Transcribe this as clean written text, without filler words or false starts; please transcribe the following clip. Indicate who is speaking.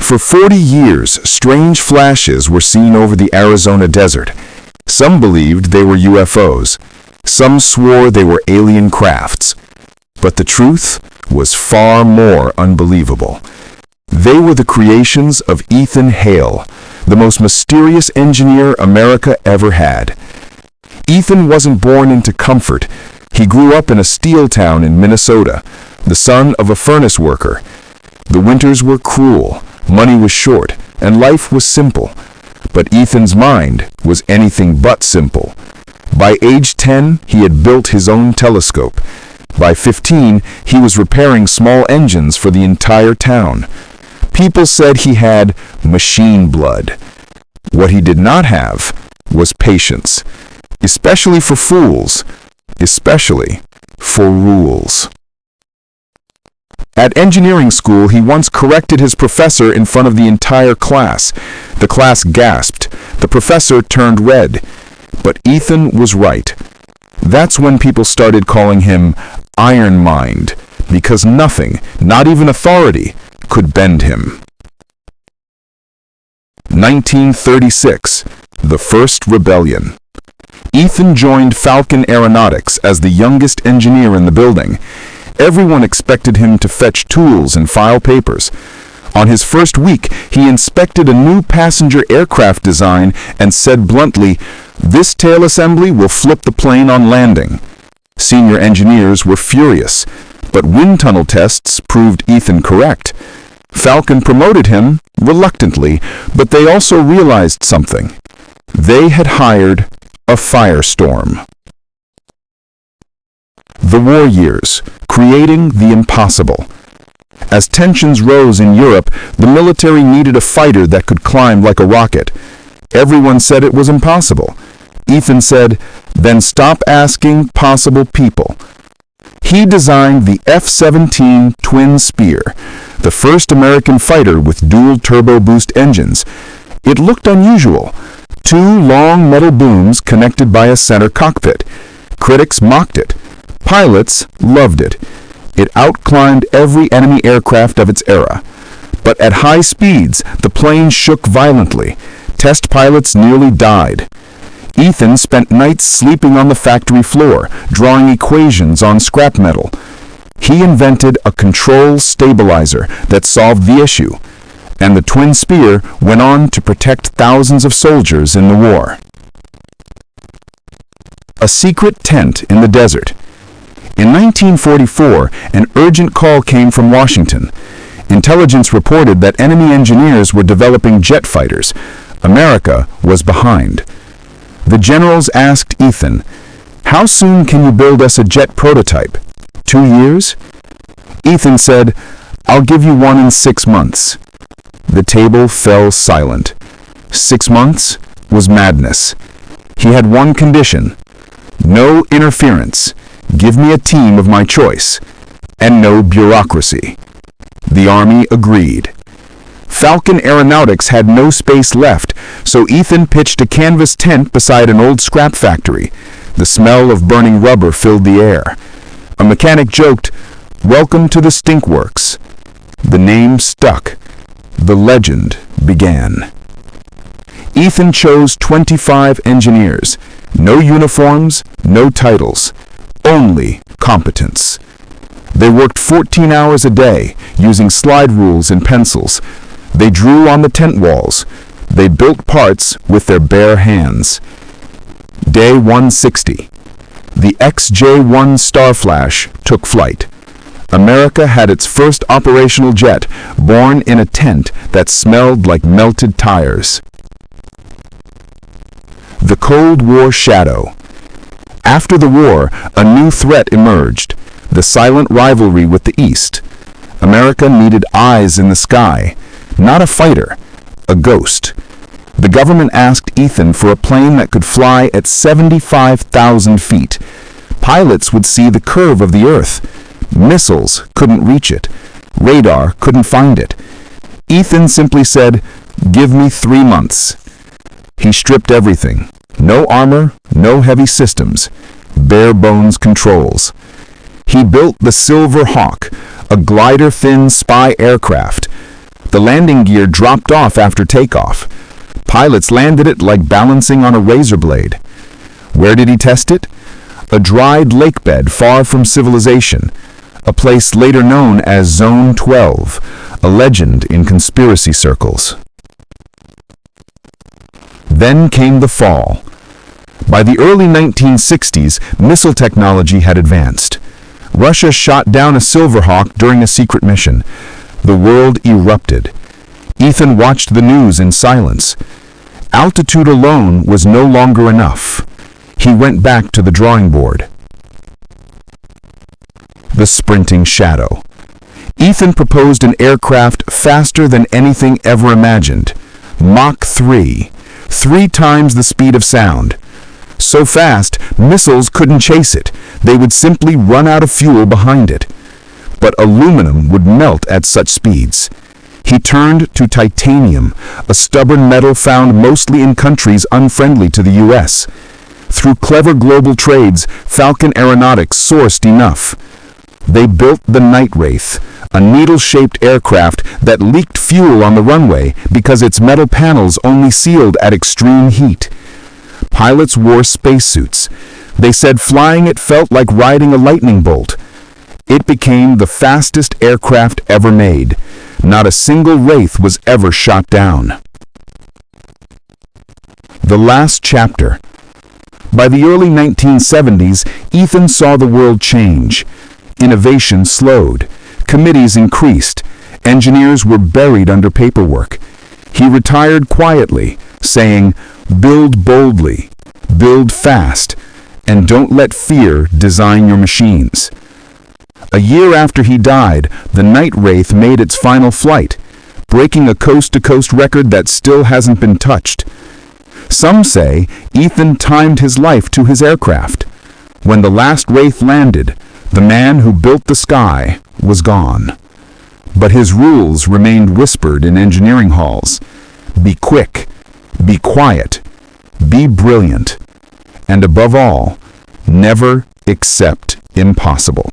Speaker 1: For 40 years, strange flashes were seen over the Arizona desert. Some believed they were UFOs. Some swore they were alien crafts. But the truth was far more unbelievable. They were the creations of Ethan Hale, the most mysterious engineer America ever had. Ethan wasn't born into comfort. He grew up in a steel town in Minnesota, the son of a furnace worker. The winters were cruel, money was short, and life was simple. But Ethan's mind was anything but simple. By age 10, he had built his own telescope. By 15, he was repairing small engines for the entire town. People said he had machine blood. What he did not have was patience, especially for fools, especially for rules. At engineering school, he once corrected his professor in front of the entire class. The class gasped. The professor turned red. But Ethan was right. That's when people started calling him Iron Mind, because nothing, not even authority, could bend him. 1936, the first rebellion. Ethan joined Falcon Aeronautics as the youngest engineer in the building. Everyone expected him to fetch tools and file papers. On his first week, he inspected a new passenger aircraft design and said bluntly, "This tail assembly will flip the plane on landing." Senior engineers were furious, but wind tunnel tests proved Ethan correct. Falcon promoted him, reluctantly, but they also realized something. They had hired a firestorm. The war years, creating the impossible. As tensions rose in Europe, the military needed a fighter that could climb like a rocket. Everyone said it was impossible. Ethan said, "Then stop asking possible people." He designed the F-17 Twin Spear, the first American fighter with dual turbo boost engines. It looked unusual. Two long metal booms connected by a center cockpit. Critics mocked it. Pilots loved it. It outclimbed every enemy aircraft of its era. But at high speeds, the plane shook violently. Test pilots nearly died. Ethan spent nights sleeping on the factory floor, drawing equations on scrap metal. He invented a control stabilizer that solved the issue, and the Twin Spear went on to protect thousands of soldiers in the war. A secret tent in the desert. In 1944, an urgent call came from Washington. Intelligence reported that enemy engineers were developing jet fighters. America was behind. The generals asked Ethan, "How soon can you build us a jet prototype? 2 years?" Ethan said, "I'll give you one in 6 months." The table fell silent. 6 months was madness. He had one condition: no interference. Give me a team of my choice, and no bureaucracy. The Army agreed. Falcon Aeronautics had no space left, so Ethan pitched a canvas tent beside an old scrap factory. The smell of burning rubber filled the air. A mechanic joked, "Welcome to the Stink Works." The name stuck. The legend began. Ethan chose 25 engineers. No uniforms, no titles. Only competence. They worked 14 hours a day, using slide rules and pencils. They drew on the tent walls. They built parts with their bare hands. Day 160. The XJ-1 Starflash took flight. America had its first operational jet, born in a tent that smelled like melted tires. The Cold War shadow. After the war, a new threat emerged, the silent rivalry with the East. America needed eyes in the sky, not a fighter, a ghost. The government asked Ethan for a plane that could fly at 75,000 feet. Pilots would see the curve of the Earth. Missiles couldn't reach it. Radar couldn't find it. Ethan simply said, "Give me 3 months." He stripped everything. No armor, no heavy systems, bare bones controls. He built the Silver Hawk, a glider-thin spy aircraft. The landing gear dropped off after takeoff. Pilots landed it like balancing on a razor blade. Where did he test it? A dried lakebed far from civilization, a place later known as Zone 12, a legend in conspiracy circles. Then came the fall. By the early 1960s, missile technology had advanced. Russia shot down a Silverhawk during a secret mission. The world erupted. Ethan watched the news in silence. Altitude alone was no longer enough. He went back to the drawing board. The sprinting shadow. Ethan proposed an aircraft faster than anything ever imagined. Mach 3, 3 times the speed of sound. So fast, missiles couldn't chase it. They would simply run out of fuel behind it. But aluminum would melt at such speeds. He turned to titanium, a stubborn metal found mostly in countries unfriendly to the U.S. Through clever global trades, Falcon Aeronautics sourced enough. They built the Night Wraith, a needle-shaped aircraft that leaked fuel on the runway because its metal panels only sealed at extreme heat. Pilots wore spacesuits. They said flying it felt like riding a lightning bolt. It became the fastest aircraft ever made. Not a single Wraith was ever shot down. The last chapter. By the early 1970s, Ethan saw the world change. Innovation slowed. Committees increased. Engineers were buried under paperwork. He retired quietly, saying, "Build boldly, build fast, and don't let fear design your machines." A year after he died, the Night Wraith made its final flight, breaking a coast-to-coast record that still hasn't been touched. Some say Ethan timed his life to his aircraft. When the last Wraith landed, the man who built the sky was gone. But his rules remained whispered in engineering halls. Be quick, be quiet, be brilliant, and above all, never accept impossible.